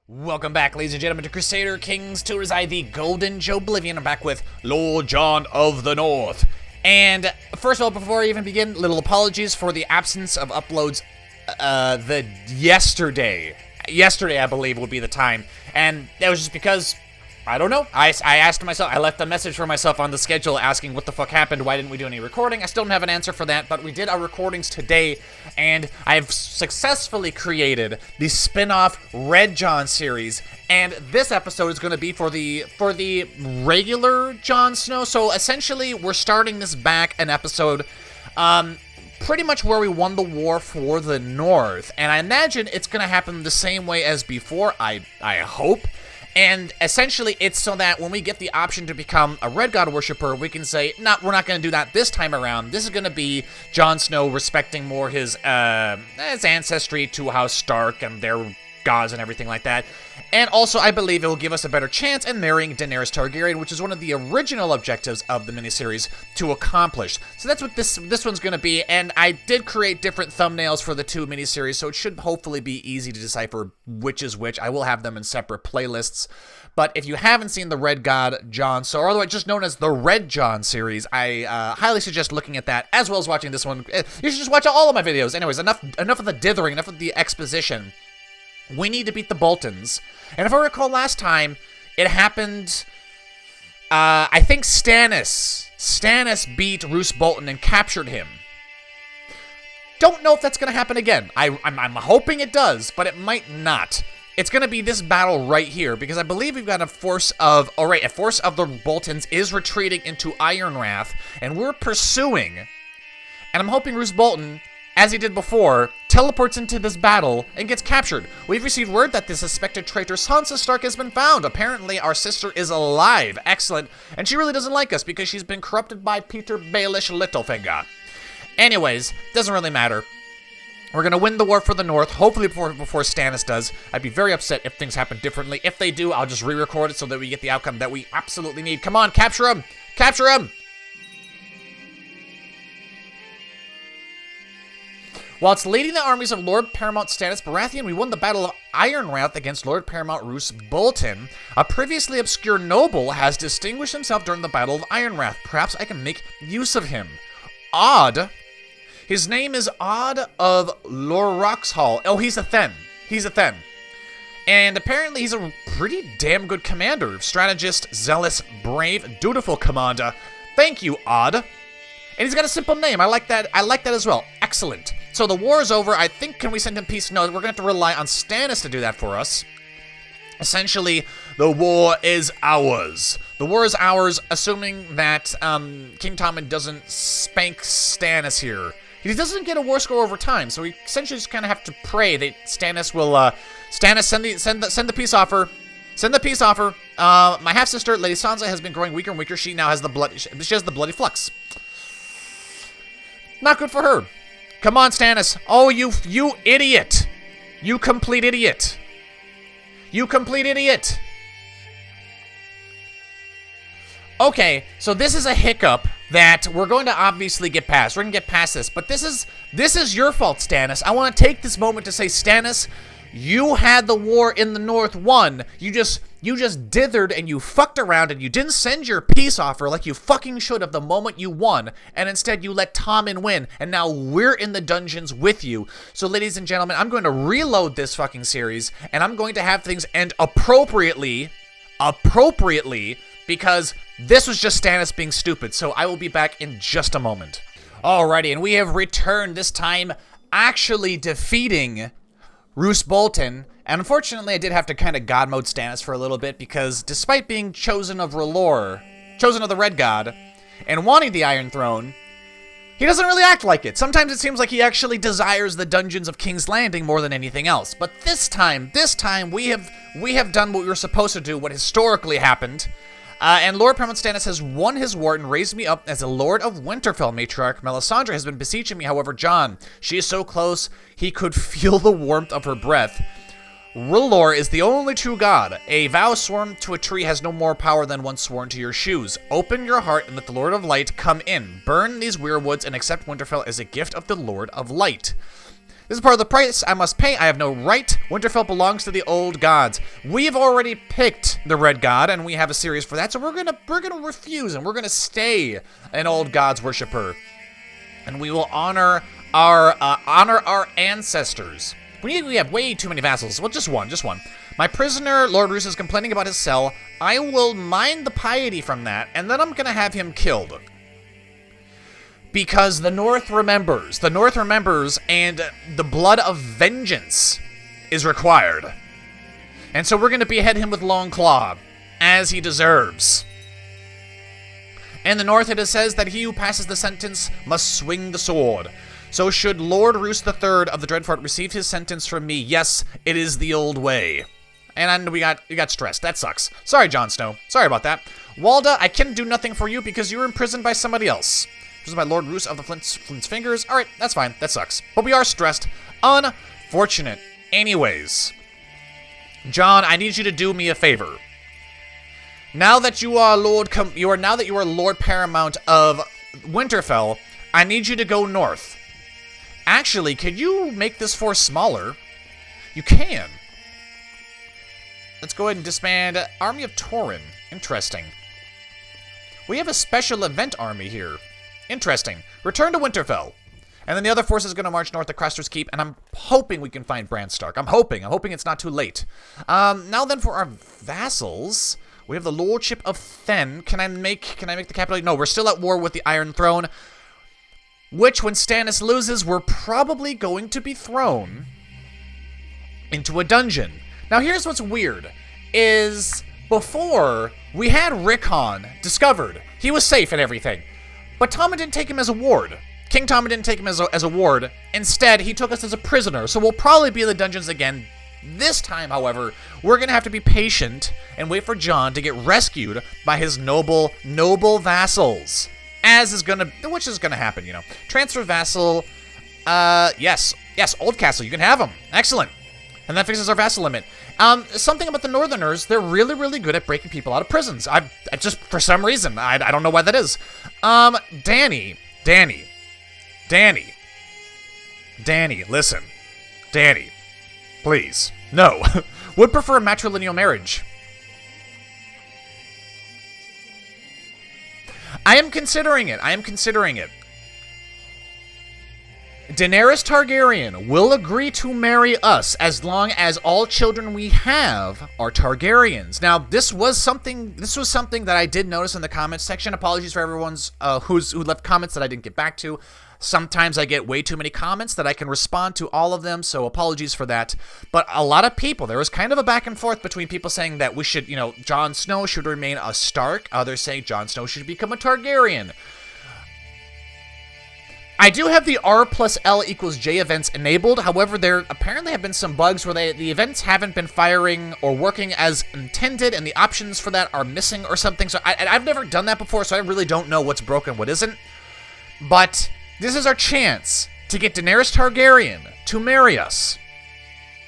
Welcome back, ladies and gentlemen, to Crusader Kings 2 as I, the Golden Joeblivion. I'm back with Lord Jon of the North. And first of all, before I even begin, little apologies for the absence of uploads yesterday. Yesterday, I believe, would be the time. And that was just because, I don't know. I asked myself, I left a message for myself on the schedule asking what the fuck happened, why didn't we do any recording? I still don't have an answer for that, but we did our recordings today, and I've successfully created the spin-off Red Jon series, and this episode is going to be for the regular Jon Snow. So essentially, we're starting this back an episode, pretty much where we won the war for the North, and I imagine it's going to happen the same way as before, I hope. And essentially, it's so that when we get the option to become a Red God worshiper, we can say, no, we're not going to do that this time around. This is going to be Jon Snow respecting more his ancestry to House Stark and their gods and everything like that. And also, I believe it will give us a better chance in marrying Daenerys Targaryen, which is one of the original objectives of the miniseries to accomplish. So that's what this one's going to be, and I did create different thumbnails for the two miniseries, so it should hopefully be easy to decipher which is which. I will have them in separate playlists. But if you haven't seen the Red God Jon, so or otherwise just known as the Red Jon series, I highly suggest looking at that, as well as watching this one. You should just watch all of my videos. Anyways, enough of the dithering, enough of the exposition. We need to beat the Boltons. And if I recall last time, it happened, I think Stannis beat Roose Bolton and captured him. Don't know if that's going to happen again. I'm hoping it does, but it might not. It's going to be this battle right here, because I believe we've got a force of the Boltons is retreating into Ironrath, and we're pursuing. And I'm hoping Roose Bolton, as he did before, teleports into this battle and gets captured. We've received word that the suspected traitor Sansa Stark has been found. Apparently, our sister is alive. Excellent. And she really doesn't like us because she's been corrupted by Peter Baelish Littlefinger. Anyways, doesn't really matter. We're going to win the war for the North, hopefully before Stannis does. I'd be very upset if things happen differently. If they do, I'll just re-record it so that we get the outcome that we absolutely need. Come on, capture him! Capture him! Whilst leading the armies of Lord Paramount Stannis Baratheon, we won the Battle of Ironrath against Lord Paramount Roose Bolton. A previously obscure noble has distinguished himself during the Battle of Ironrath. Perhaps I can make use of him. Odd. His name is Odd of Loroxhall. Oh, he's a Thenn. He's a Thenn. And apparently he's a pretty damn good commander. Strategist, zealous, brave, dutiful commander. Thank you, Odd. And he's got a simple name. I like that. I like that as well. Excellent. So the war is over. I think, can we send him peace? No, we're going to have to rely on Stannis to do that for us. Essentially, the war is ours. The war is ours, assuming that King Tommen doesn't spank Stannis here. He doesn't get a war score over time, so we essentially just kind of have to pray that Stannis will, Stannis, send the peace offer. Send the peace offer. My half-sister, Lady Sansa, has been growing weaker and weaker. She now has she has the bloody flux. Not good for her. Come on, Stannis. Oh, you idiot. You complete idiot. You complete idiot. Okay, so this is a hiccup that we're going to obviously get past. We're going to get past this, but this is your fault, Stannis. I want to take this moment to say, Stannis, you had the war in the North won. You just dithered and you fucked around and you didn't send your peace offer like you fucking should have the moment you won, and instead you let Tommen win, and now we're in the dungeons with you. So ladies and gentlemen, I'm going to reload this fucking series, and I'm going to have things end appropriately, because this was just Stannis being stupid. So I will be back in just a moment. Alrighty, and we have returned, this time actually defeating Roose Bolton. And unfortunately, I did have to kind of God mode Stannis for a little bit, because despite being chosen of R'hllor, chosen of the Red God, and wanting the Iron Throne, he doesn't really act like it. Sometimes it seems like he actually desires the dungeons of King's Landing more than anything else. But this time we have done what we were supposed to do, what historically happened. And Lord Paramount Stannis has won his war and raised me up as a Lord of Winterfell. Matriarch Melisandre has been beseeching me, however, Jon, she is so close, he could feel the warmth of her breath. R'hllor is the only true god. A vow sworn to a tree has no more power than one sworn to your shoes. Open your heart and let the Lord of Light come in. Burn these weirwoods and accept Winterfell as a gift of the Lord of Light. This is part of the price I must pay. I have no right. Winterfell belongs to the old gods. We've already picked the Red God, and we have a series for that, so we're gonna refuse, and we're gonna stay an old gods worshiper. And we will honor our ancestors. We have way too many vassals. Well, just one. My prisoner, Lord Roose, is complaining about his cell. I will mine the piety from that, and then I'm gonna have him killed. Because the North remembers. The North remembers, and the blood of vengeance is required. And so we're going to behead him with Longclaw, as he deserves. In the North, it says that he who passes the sentence must swing the sword. So should Lord Roose III of the Dreadfort receive his sentence from me, yes, it is the old way. And we got stressed. That sucks. Sorry, Jon Snow. Sorry about that. Walda, I can do nothing for you because you were imprisoned by somebody else. This is by Lord Roose of the Flint's Fingers. Alright, that's fine. That sucks. But we are stressed. Unfortunate. Anyways. Jon, I need you to do me a favor. Now that you are Lord Paramount of Winterfell, I need you to go north. Actually, could you make this force smaller? You can. Let's go ahead and disband Army of Tauren. Interesting. We have a special event army here. Interesting. Return to Winterfell. And then the other force is going to march north to Craster's Keep, and I'm hoping we can find Bran Stark. I'm hoping it's not too late. Now then for our vassals, we have the Lordship of Fen. Can I make the capital? No, we're still at war with the Iron Throne, which when Stannis loses, we're probably going to be thrown into a dungeon. Now here's what's weird, is before we had Rickon discovered. He was safe and everything. But Tommen didn't take him as a ward. King Tommen didn't take him as a ward. Instead, he took us as a prisoner. So we'll probably be in the dungeons again. This time, however, we're going to have to be patient and wait for Jon to get rescued by his noble vassals. Which is going to happen, you know. Transfer vassal. Yes, Oldcastle. You can have him. Excellent. And that fixes our vassal limit. Something about the Northerners, they're really, really good at breaking people out of prisons. I just, for some reason, I don't know why that is. Danny, listen. Danny, please. No. Would prefer a matrilineal marriage. I am considering it. Daenerys Targaryen will agree to marry us as long as all children we have are Targaryens. Now, this was something that I did notice in the comments section. Apologies for everyone's who left comments that I didn't get back to. Sometimes I get way too many comments that I can respond to all of them, so apologies for that. But a lot of people, there was kind of a back and forth between people saying that we should, Jon Snow should remain a Stark. Others saying Jon Snow should become a Targaryen. I do have the R+L=J events enabled. However, there apparently have been some bugs where the events haven't been firing or working as intended, and the options for that are missing or something. So I've never done that before, so I really don't know what's broken, what isn't. But this is our chance to get Daenerys Targaryen to marry us.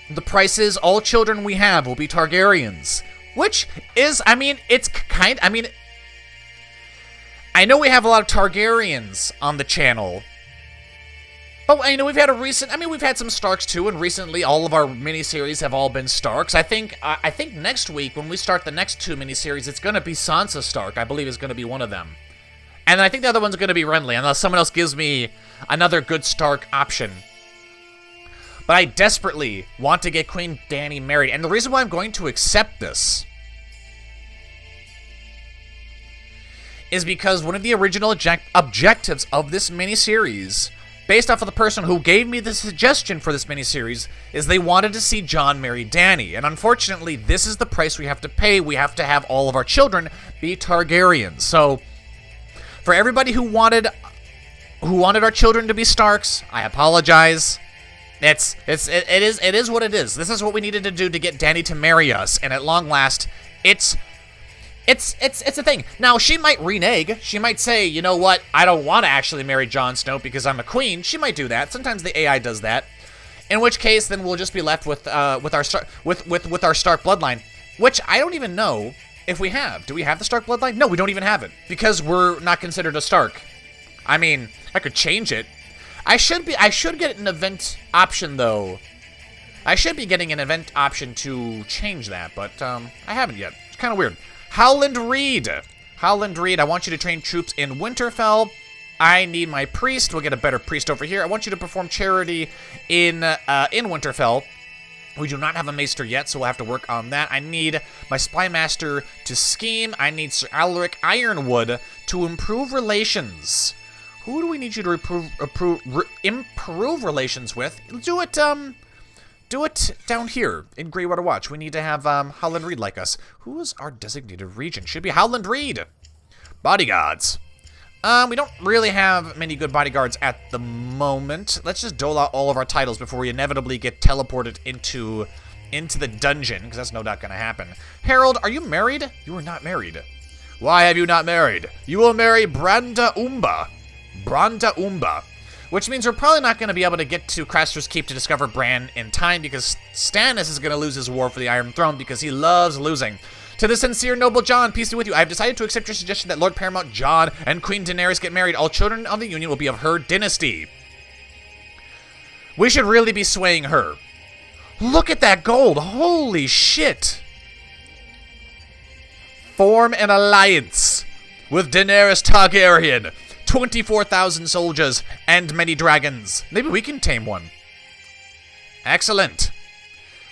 The price is all children we have will be Targaryens, which is, I know we have a lot of Targaryens on the channel. But, we've had some Starks too, and recently all of our miniseries have all been Starks. I think next week, when we start the next two miniseries, it's going to be Sansa Stark, I believe is going to be one of them. And I think the other one's going to be Renly, unless someone else gives me another good Stark option. But I desperately want to get Queen Dany married, and the reason why I'm going to accept this is because one of the original objectives of this miniseries, based off of the person who gave me the suggestion for this miniseries, is they wanted to see Jon marry Dany. And unfortunately, this is the price we have to pay. We have to have all of our children be Targaryens. So, for everybody who wanted our children to be Starks, I apologize. It is what it is. This is what we needed to do to get Dany to marry us. And at long last, it's a thing. Now, she might renege. She might say, you know what, I don't want to actually marry Jon Snow because I'm a queen. She might do that. Sometimes the AI does that. In which case, then we'll just be left with our Stark bloodline, which I don't even know if we have. Do we have the Stark bloodline? No, we don't even have it because we're not considered a Stark. I mean, I could change it. I should get an event option, though. I should be getting an event option to change that, but I haven't yet. It's kind of weird. Howland Reed. Howland Reed, I want you to train troops in Winterfell. I need my priest. We'll get a better priest over here. I want you to perform charity in Winterfell. We do not have a maester yet, so we'll have to work on that. I need my spy master to scheme. I need Sir Alaric Ironwood to improve relations. Who do we need you to improve relations with? Do it down here in Greywater Watch. We need to have Howland Reed like us. Who is our designated region? Should be Howland Reed. Bodyguards. We don't really have many good bodyguards at the moment. Let's just dole out all of our titles before we inevitably get teleported into the dungeon, because that's no doubt going to happen. Harold, are you married? You are not married. Why have you not married? You will marry Branda Umba. Branda Umba. Which means we're probably not going to be able to get to Craster's Keep to discover Bran in time, because Stannis is going to lose his war for the Iron Throne because he loves losing. To the sincere noble Jon, peace be with you. I have decided to accept your suggestion that Lord Paramount Jon and Queen Daenerys get married. All children of the Union will be of her dynasty. We should really be swaying her. Look at that gold. Holy shit. Form an alliance with Daenerys Targaryen. 24,000 soldiers and many dragons. Maybe we can tame one. Excellent.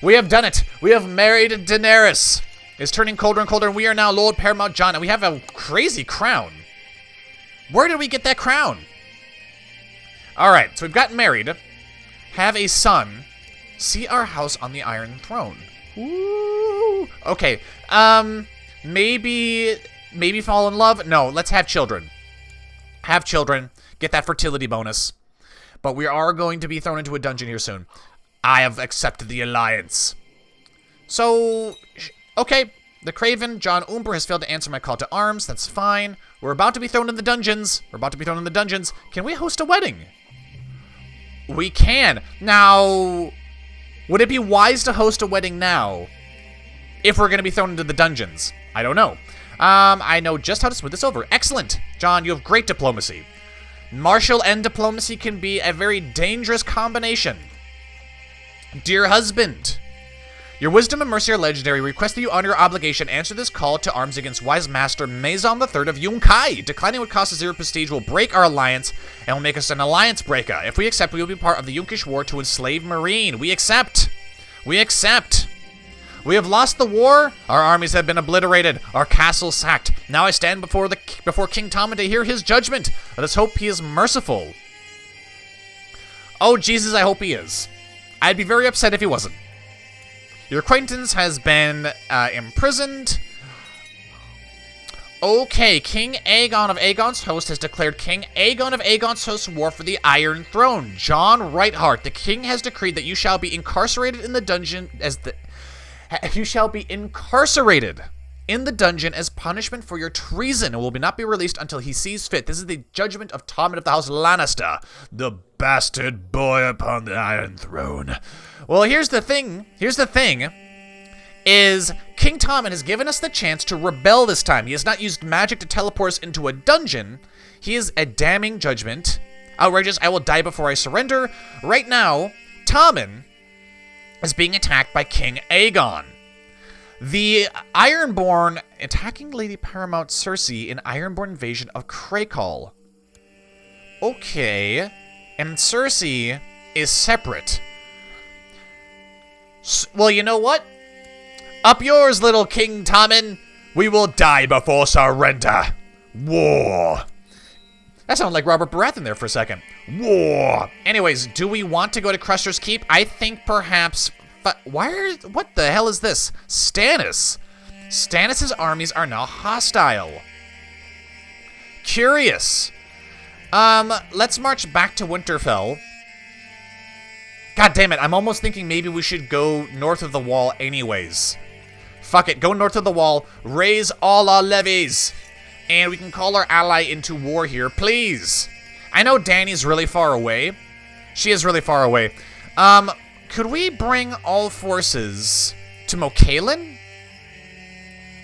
We have done it. We have married Daenerys. It's turning colder and colder, and we are now Lord Paramount Jon, and we have a crazy crown. Where did we get that crown? Alright, so we've gotten married, have a son, see our house on the Iron Throne. Ooh. Okay, maybe fall in love? No, let's have children. Have children, get that fertility bonus. But we are going to be thrown into a dungeon here soon. I have accepted the alliance. So... okay, the Craven, Jon Umber, has failed to answer my call to arms. That's fine. We're about to be thrown in the dungeons. Can we host a wedding? We can. Now, would it be wise to host a wedding now if we're going to be thrown into the dungeons? I don't know. I know just how to smooth this over. Excellent. Jon, you have great diplomacy. Martial and diplomacy can be a very dangerous combination. Dear husband, your wisdom and mercy are legendary. Request that you honor your obligation. Answer this call to arms against wise master Maison III of Yunkai. Declining would cost us 0 prestige, will break our alliance, and will make us an alliance breaker. If we accept, we will be part of the Yunkish war to enslave Meereen. We accept. We accept. We have lost the war. Our armies have been obliterated. Our castle sacked. Now I stand before King Tommen to hear his judgment. Let us hope he is merciful. Oh, Jesus, I hope he is. I'd be very upset if he wasn't. Your acquaintance has been imprisoned. Okay, King Aegon of Aegon's Host has declared King Aegon of Aegon's Host war for the Iron Throne. Jon Rightheart, the king has decreed that you shall be incarcerated in the dungeon as punishment for your treason and will not be released until he sees fit. This is the judgment of Tommen of the House Lannister, the bastard boy upon the Iron Throne. Well, here's the thing, is King Tommen has given us the chance to rebel this time. He has not used magic to teleport us into a dungeon. He is a damning judgment. Outrageous, I will die before I surrender. Right now, Tommen is being attacked by King Aegon. The Ironborn attacking Lady Paramount Cersei in Ironborn invasion of Crakehall. Okay, and Cersei is separate. Well, you know what? Up yours, little King Tommen. We will die before surrender. War. That sounded like Robert Baratheon there for a second. War. Anyways, do we want to go to Craster's Keep? I think perhaps... what the hell is this? Stannis. Stannis' armies are now hostile. Curious. Let's march back to Winterfell. God damn it, I'm almost thinking maybe we should go north of the wall anyways. Fuck it, go north of the wall, raise all our levies, and we can call our ally into war here, please. I know Dany's really far away. She is really far away. Could we bring all forces to Mokalan?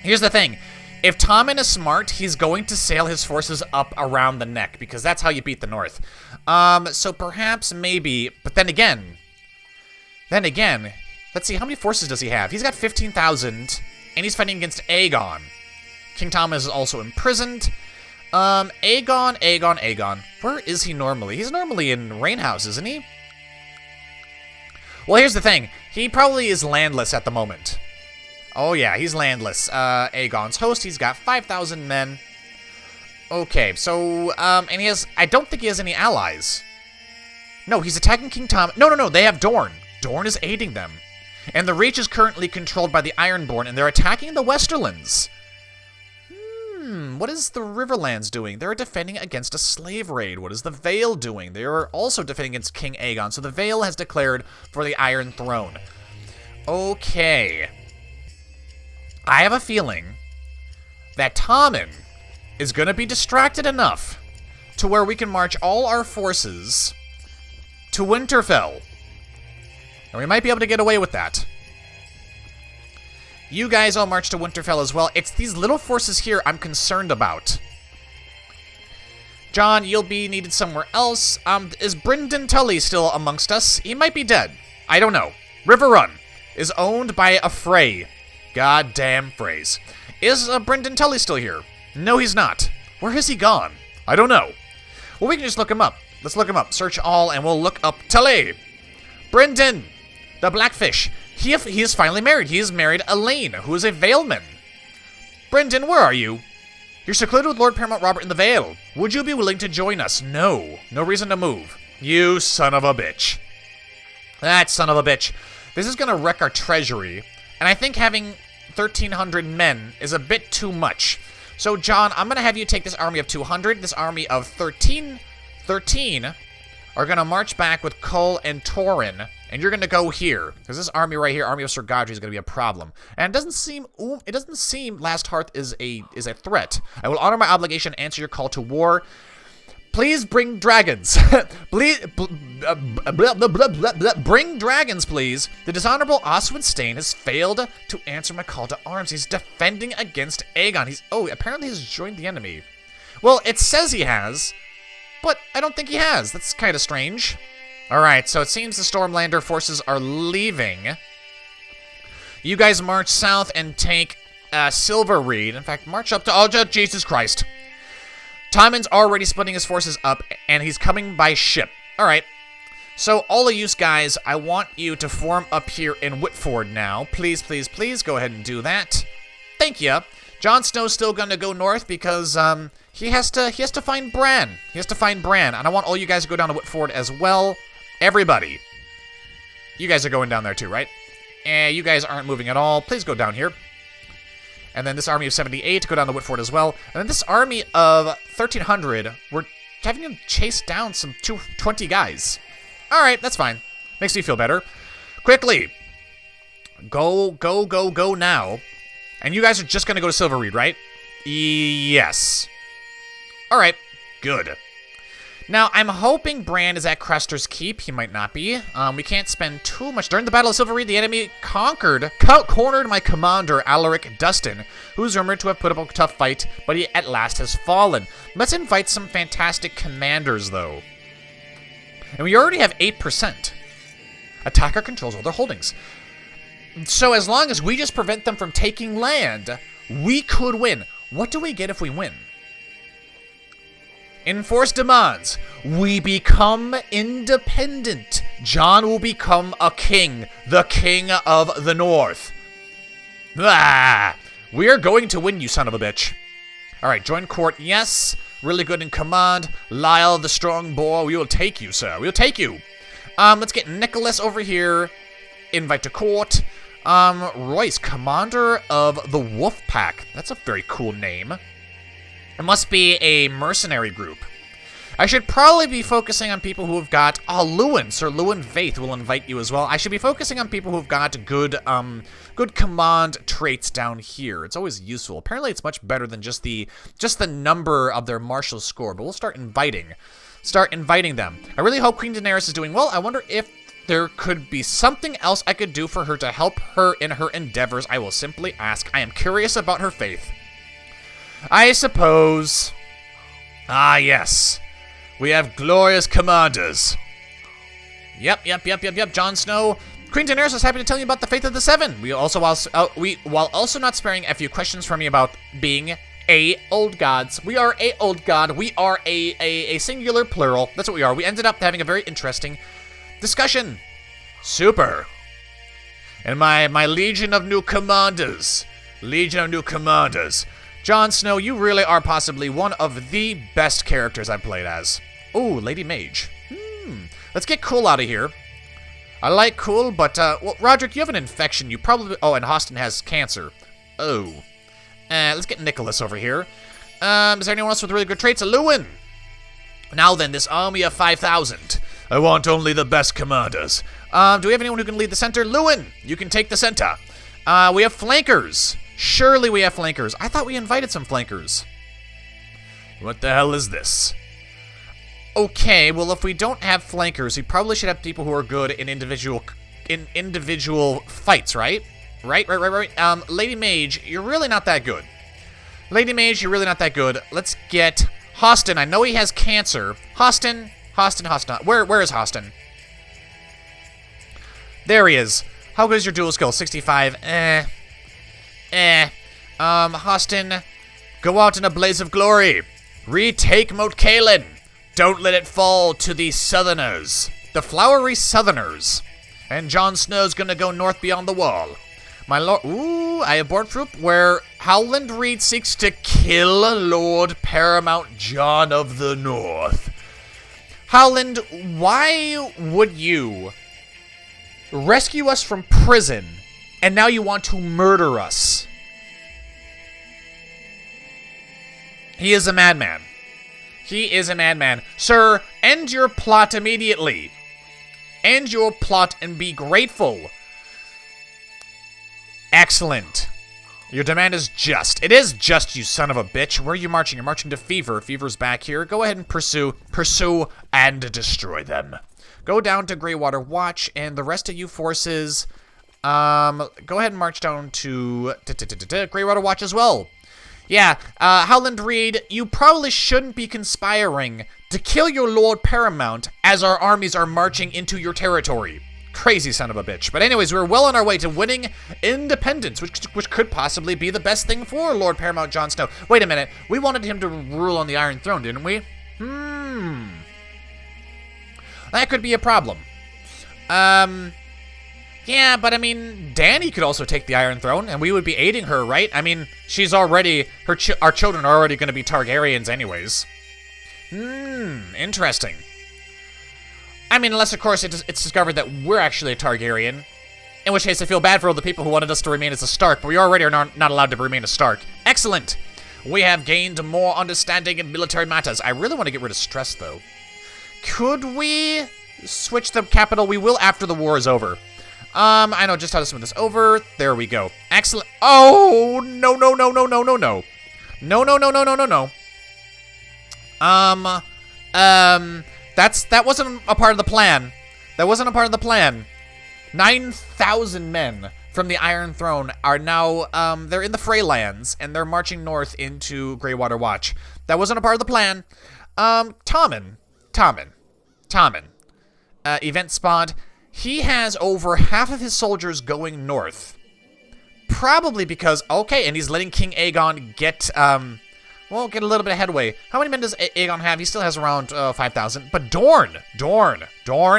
Here's the thing. If Tommen is smart, he's going to sail his forces up around the neck, because that's how you beat the North. So perhaps, maybe, but then again, let's see, how many forces does he have? He's got 15,000, and he's fighting against Aegon. King Tommen is also imprisoned. Aegon. Where is he normally? He's normally in Rainhouse, isn't he? Well, here's the thing. He probably is landless at the moment. Oh, yeah, he's landless. Aegon's host, he's got 5,000 men. Okay, so, and he has, I don't think he has any allies. No, he's attacking King Tom. No, they have Dorne. Dorne is aiding them. And the Reach is currently controlled by the Ironborn, and they're attacking the Westerlands. What is the Riverlands doing? They're defending against a slave raid. What is the Vale doing? They are also defending against King Aegon. So the Vale has declared for the Iron Throne. Okay. I have a feeling that Tommen is going to be distracted enough to where we can march all our forces to Winterfell. And we might be able to get away with that. You guys all march to Winterfell as well. It's these little forces here I'm concerned about. John, you'll be needed somewhere else. Is Brynden Tully still amongst us? He might be dead. I don't know. Riverrun is owned by a Frey. Goddamn phrase. Is Brynden Tully still here? No, he's not. Where has he gone? I don't know. Well, we can just look him up. Let's look him up. Search all, and we'll look up Tully. Brynden, the Blackfish. He is finally married. He has married Elaine, who is a Valeman. Brynden, where are you? You're secluded with Lord Paramount Robert in the Vale. Would you be willing to join us? No. No reason to move. You son of a bitch. That son of a bitch. This is going to wreck our treasury. And I think having 1,300 men is a bit too much. So, John, I'm going to have you take this army of 200. This army of 13 are going to march back with Cole and Torrin. And you're going to go here. Because this army right here, Army of Sir Godfrey, is going to be a problem. And it doesn't seem Last Hearth is a threat. I will honor my obligation and answer your call to war. Please bring dragons. Please, bring dragons, please. The dishonorable Oswin Stain has failed to answer my call to arms. He's defending against Aegon. Apparently he's joined the enemy. Well, it says he has, but I don't think he has. That's kind of strange. All right, so it seems the Stormlander forces are leaving. You guys march south and take Silverreed. In fact, march up to... Oh, Jesus Christ. Tommen's already splitting his forces up, and he's coming by ship. All right. So, all of you guys, I want you to form up here in Whitford now. Please, please, please, go ahead and do that. Thank you. Jon Snow's still going to go north because he has to find Bran. He has to find Bran, and I want all you guys to go down to Whitford as well. Everybody. You guys are going down there too, right? You guys aren't moving at all. Please go down here. And then this army of 78, go down to Whitford as well. And then this army of 1,300, we're having to chase down some 20 guys. All right, that's fine. Makes me feel better. Quickly. Go now. And you guys are just going to go to Silverreed, right? Yes. All right, good. Now, I'm hoping Bran is at Craster's Keep. He might not be. We can't spend too much. During the Battle of Silverreed, the enemy cornered my commander, Alaric Dustin, who's rumored to have put up a tough fight, but he at last has fallen. Let's invite some fantastic commanders, though. And we already have 8%. Attacker controls all their holdings. So as long as we just prevent them from taking land, we could win. What do we get if we win? Enforce demands. We become independent. Jon will become a king. The king of the north. Ah, we are going to win, you son of a bitch. Alright, join court, yes. Really good in command. Lyle, the strong boy, we will take you, sir. We will take you. Let's get Nicholas over here. Invite to court. Royce, commander of the Wolf Pack. That's a very cool name. It must be a mercenary group. I should probably be focusing on people who have got... Oh, Lewin. Sir Lewin Vaith will invite you as well. I should be focusing on people who've got good command traits down here. It's always useful. Apparently, it's much better than just the number of their martial score. But we'll start inviting them. I really hope Queen Daenerys is doing well. I wonder if there could be something else I could do for her to help her in her endeavors. I will simply ask. I am curious about her faith. I suppose. Ah, yes. We have glorious commanders. Yep. Jon Snow. Queen Daenerys is happy to tell you about the fate of the Seven. While also not sparing a few questions from you about being old gods. We are old god. We are a singular plural. That's what we are. We ended up having a very interesting discussion. Super. And my legion of new commanders. Jon Snow, you really are possibly one of the best characters I've played as. Ooh, Lady Mage. Let's get Cool out of here. I like Cool, but, well, Roderick, you have an infection. You probably... Oh, and Hostin has cancer. Oh. Let's get Nicholas over here. Is there anyone else with really good traits? Lewin! Now then, this army of 5,000. I want only the best commanders. Do we have anyone who can lead the center? Lewin, you can take the center. We have flankers. Surely we have flankers. I thought we invited some flankers. What the hell is this? Okay, well, if we don't have flankers, we probably should have people who are good in individual fights, right? Right. Lady Mage, you're really not that good. Let's get Hostin. I know he has cancer. Hostin. Where is Hostin? There he is. How good is your dual skill? 65. Hostin, go out in a blaze of glory. Retake Moat Cailin. Don't let it fall to the Southerners. The flowery Southerners. And Jon Snow's gonna go north beyond the wall. My lord... Ooh, I have board troop where Howland Reed seeks to kill Lord Paramount Jon of the North. Howland, why would you rescue us from prison and now you want to murder us? He is a madman. Sir, end your plot immediately. End your plot and be grateful. Excellent. Your demand is just. It is just, you son of a bitch. Where are you marching? You're marching to Fever. Fever's back here. Go ahead and pursue, and destroy them. Go down to Greywater Watch, and the rest of you forces, go ahead and march down to Greywater Watch as well. Yeah, Howland Reed, you probably shouldn't be conspiring to kill your Lord Paramount as our armies are marching into your territory. Crazy son of a bitch. But anyways, we're well on our way to winning independence, which could possibly be the best thing for Lord Paramount Jon Snow. Wait a minute. We wanted him to rule on the Iron Throne, didn't we? That could be a problem. Yeah, but I mean, Dany could also take the Iron Throne, and we would be aiding her, right? I mean, she's already... our children are already going to be Targaryens anyways. Interesting. I mean, unless, of course, it's discovered that we're actually a Targaryen. In which case, I feel bad for all the people who wanted us to remain as a Stark, but we already are not allowed to remain a Stark. Excellent! We have gained more understanding in military matters. I really want to get rid of stress, though. Could we switch the capital? We will after the war is over. I know just how to smooth this over. There we go. Excellent. Oh, no. That wasn't a part of the plan. 9,000 men from the Iron Throne are now, they're in the Freylands, and they're marching north into Greywater Watch. That wasn't a part of the plan. Tommen. Event spawned. He has over half of his soldiers going north. Probably because, okay, and he's letting King Aegon get a little bit of headway. How many men does Aegon have? He still has around 5,000. But Dorne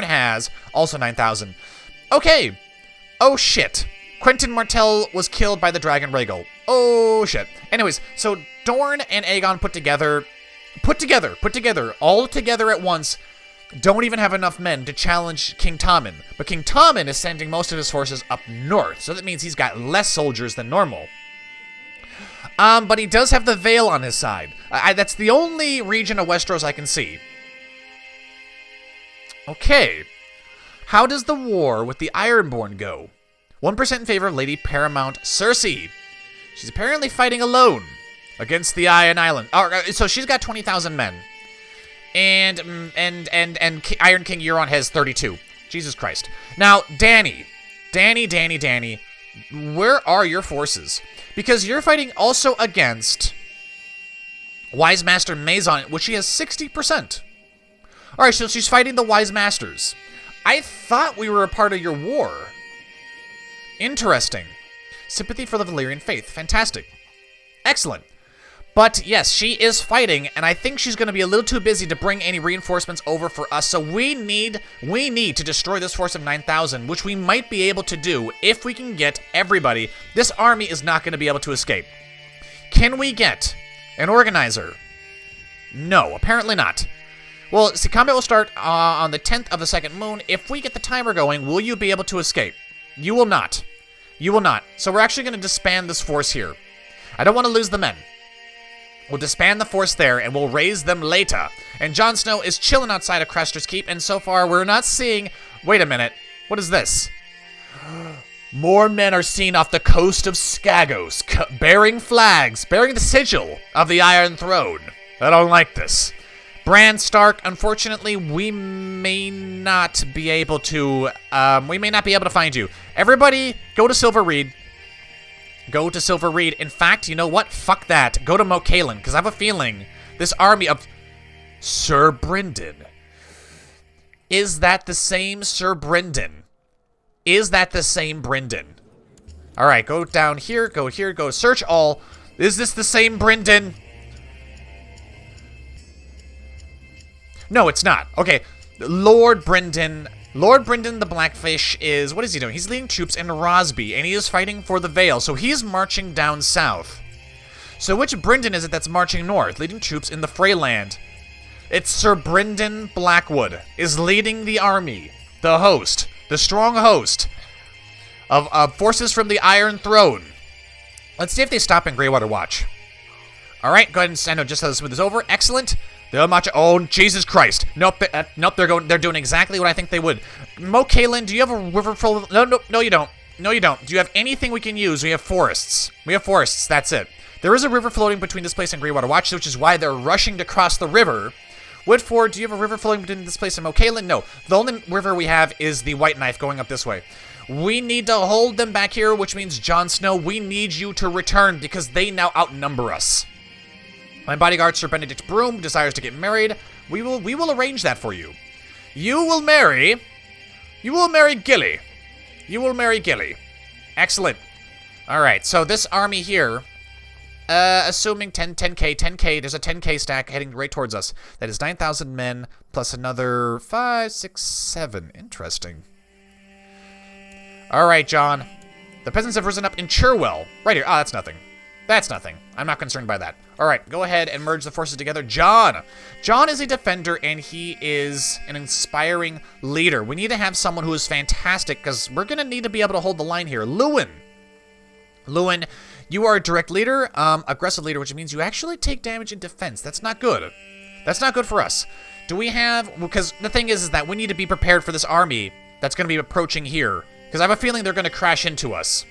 has also 9,000. Okay. Oh, shit. Quentyn Martell was killed by the Dragon Rhaegal. Oh, shit. Anyways, so Dorne and Aegon put together, all together at once, don't even have enough men to challenge King Tommen. But King Tommen is sending most of his forces up north, so that means he's got less soldiers than normal. But he does have the Vale on his side. That's the only region of Westeros I can see. Okay. How does the war with the Ironborn go? 1% in favor of Lady Paramount Cersei. She's apparently fighting alone against the Iron Island. So she's got 20,000 men. And Iron King Euron has 32. Jesus Christ. Now, Dany, where are your forces? Because you're fighting also against Wise Master Maison, which she has 60%. All right, so she's fighting the Wise Masters. I thought we were a part of your war. Interesting. Sympathy for the Valyrian faith. Fantastic. Excellent. But yes, she is fighting, and I think she's going to be a little too busy to bring any reinforcements over for us. So we need to destroy this force of 9,000, which we might be able to do if we can get everybody. This army is not going to be able to escape. Can we get an organizer? No, apparently not. Well, see, combat will start on the 10th of the second moon. If we get the timer going, will you be able to escape? You will not. You will not. So we're actually going to disband this force here. I don't want to lose the men. We'll disband the force there, and we'll raise them later. And Jon Snow is chilling outside of Craster's Keep, and so far we're not seeing... Wait a minute. What is this? More men are seen off the coast of Skagos, bearing flags, bearing the sigil of the Iron Throne. I don't like this. Bran Stark, unfortunately, we may not be able to find you. Everybody, go to Silver Reed. Go to Silver Reed. In fact, you know what? Fuck that. Go to Mokalan, because I have a feeling this army of Sir Brynden. Is that the same Sir Brynden? Is that the same Brynden? All right, go down here, go search all. Is this the same Brynden? No, it's not. Okay, Lord Brynden the Blackfish is... What is he doing? He's leading troops in Rosby, and he is fighting for the Vale, so he's marching down south. So which Brynden is it that's marching north, leading troops in the Freyland? It's Sir Brynden Blackwood is leading the army, the host, the strong host of forces from the Iron Throne. Let's see if they stop in Greywater Watch. All right, go ahead and stand. Just as smooth this over. Excellent. They'll march. Oh, Jesus Christ! Nope. Nope. They're doing exactly what I think they would. Mokalan, do you have a river full of... No, you don't. No, you don't. Do you have anything we can use? We have forests. We have forests. That's it. There is a river floating between this place and Greywater Watch, which is why they're rushing to cross the river. Woodford, do you have a river floating between this place and Mokalan? No. The only river we have is the White Knife going up this way. We need to hold them back here, which means, Jon Snow, we need you to return because they now outnumber us. My bodyguard, Sir Benedict Broom, desires to get married. We will arrange that for you. You will marry Gilly. You will marry Gilly. Excellent. All right, so this army here, assuming 10K, there's a 10K stack heading right towards us. That is 9,000 men plus another 5, 6, 7. Interesting. All right, John. The peasants have risen up in Cherwell. Right here. Oh, that's nothing. That's nothing. I'm not concerned by that. All right, go ahead and merge the forces together. Jon is a defender, and he is an inspiring leader. We need to have someone who is fantastic, because we're going to need to be able to hold the line here. Lewin, you are a direct leader, aggressive leader, which means you actually take damage in defense. That's not good. That's not good for us. Do we have... Because the thing is that we need to be prepared for this army that's going to be approaching here, because I have a feeling they're going to crash into us.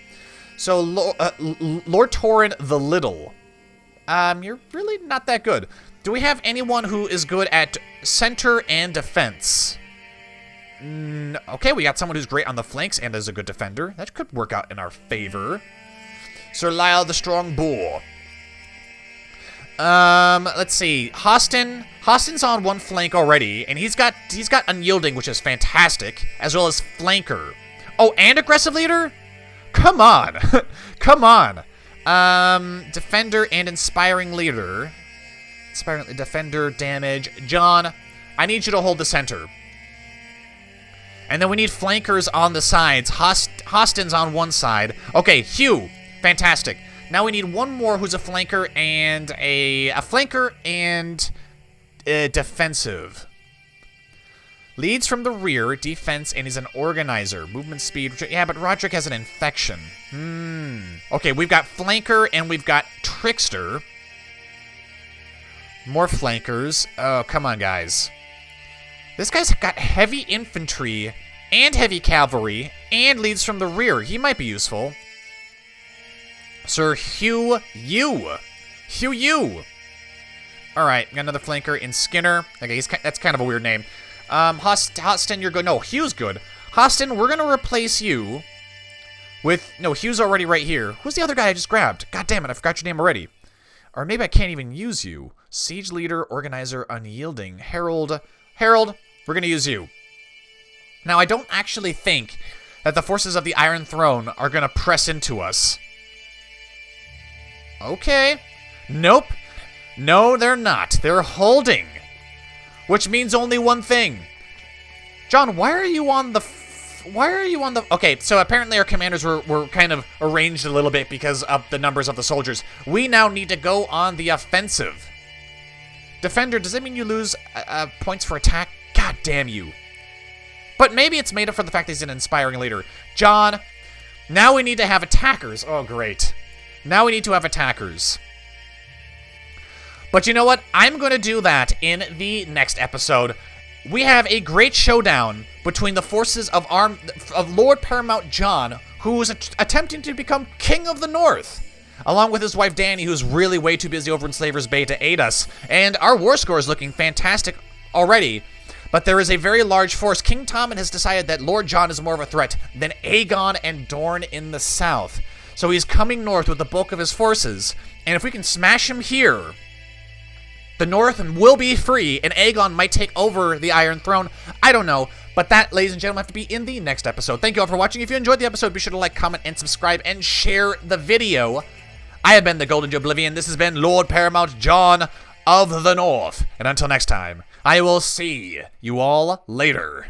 So, Lord Torrin the Little. You're really not that good. Do we have anyone who is good at center and defense? Okay, we got someone who's great on the flanks and is a good defender. That could work out in our favor. Sir Lyle the Strong Boar. Let's see. Hostin's on one flank already, and he's got Unyielding, which is fantastic, as well as Flanker. Oh, and Aggressive Leader? Come on. Come on. Defender and Inspiring Leader. Inspiring Defender, damage. John, I need you to hold the center. And then we need flankers on the sides. Hostin's on one side. Okay, Hugh. Fantastic. Now we need one more who's a flanker and a flanker and defensive. Leads from the rear, defense, and is an organizer. Movement speed. Yeah, but Roderick has an infection. Okay, we've got flanker and we've got trickster. More flankers. Oh, come on, guys. This guy's got heavy infantry and heavy cavalry and leads from the rear. He might be useful. Sir Hugh Yu. Hugh Yu. All right, got another flanker in Skinner. Okay, that's kind of a weird name. Hostin, you're good. No, Hugh's good. Hostin, we're gonna replace you with... No, Hugh's already right here. Who's the other guy I just grabbed? God damn it, I forgot your name already. Or maybe I can't even use you. Siege leader, organizer, unyielding. Herald. Herald, we're going to use you. Now, I don't actually think that the forces of the Iron Throne are going to press into us. Okay. Nope. No, they're not. They're holding. Which means only one thing. John, why are you on the... Okay, so apparently our commanders were kind of arranged a little bit because of the numbers of the soldiers. We now need to go on the offensive. Defender, does that mean you lose points for attack? God damn you. But maybe it's made up for the fact that he's an inspiring leader. John, now we need to have attackers. Oh, great. Now we need to have attackers. But you know what? I'm going to do that in the next episode. We have a great showdown between the forces of Lord Paramount Jon, who's attempting to become King of the North, along with his wife Dany, who's really way too busy over in Slaver's Bay to aid us. And our war score is looking fantastic already, but there is a very large force. King Tommen has decided that Lord Jon is more of a threat than Aegon and Dorne in the south. So he's coming north with the bulk of his forces, and if we can smash him here, the North will be free, and Aegon might take over the Iron Throne. I don't know, but that, ladies and gentlemen, have to be in the next episode. Thank you all for watching. If you enjoyed the episode, be sure to like, comment, and subscribe, and share the video. I have been the Golden Joeblivion. This has been Lord Paramount Jon of the North. And until next time, I will see you all later.